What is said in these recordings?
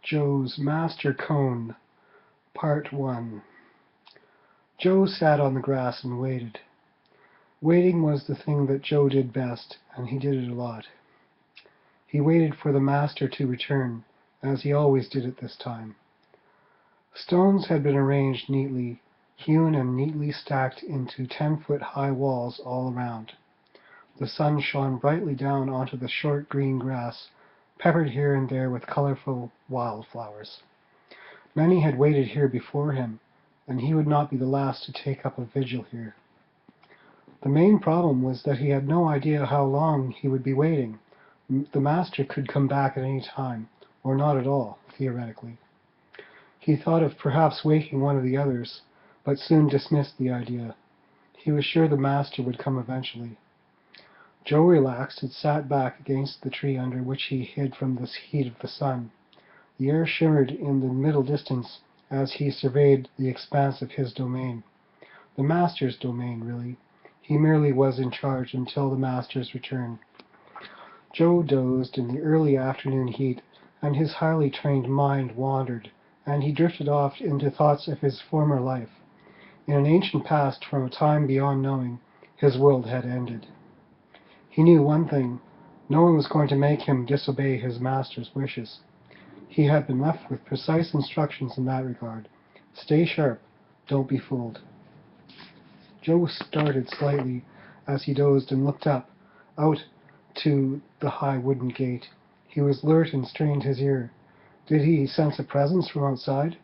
Joe's Master Koan, Part 1. Joe sat on the grass and waited. Waiting was the thing that Joe did best, and he did it a lot. He waited for the master to return, as he always did at this time. Stones had been arranged neatly, hewn and neatly stacked into 10-foot-high walls all around. The sun shone brightly down onto the short green grass, peppered here and there with colorful wildflowers. Many had waited here before him, and he would not be the last to take up a vigil here. The main problem was that he had no idea how long he would be waiting. The master could come back at any time, or not at all, theoretically. He thought of perhaps waking one of the others, but soon dismissed the idea. He was sure the master would come eventually. Joe relaxed and sat back against the tree under which he hid from the heat of the sun. The air shimmered in the middle distance as he surveyed the expanse of his domain. The master's domain, really. He merely was in charge until the master's return. Joe dozed in the early afternoon heat, and his highly trained mind wandered, and he drifted off into thoughts of his former life. In an ancient past, from a time beyond knowing, his world had ended. He knew one thing: no one was going to make him disobey his master's wishes. He had been left with precise instructions in that regard. Stay sharp, don't be fooled. Joe started slightly as he dozed and looked up, out to the high wooden gate. He was alert and strained his ear. Did he sense a presence from outside?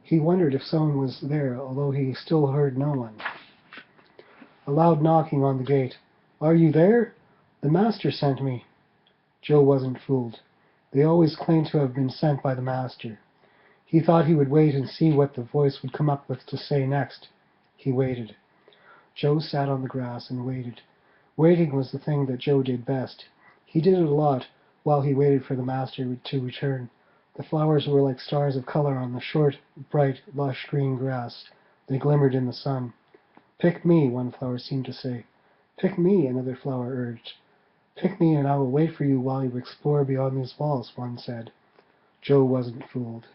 He wondered if someone was there, although he still heard no one. A loud knocking on the gate. "Are you there? The master sent me." Joe wasn't fooled. They always claimed to have been sent by the master. He thought he would wait and see what the voice would come up with to say next. He waited. Joe sat on the grass and waited. Waiting was the thing that Joe did best. He did it a lot while he waited for the master to return. The flowers were like stars of color on the short, bright, lush green grass. They glimmered in the sun. "Pick me," one flower seemed to say. "Pick me," another flower urged. "Pick me, and I will wait for you while you explore beyond these walls," one said. Joe wasn't fooled.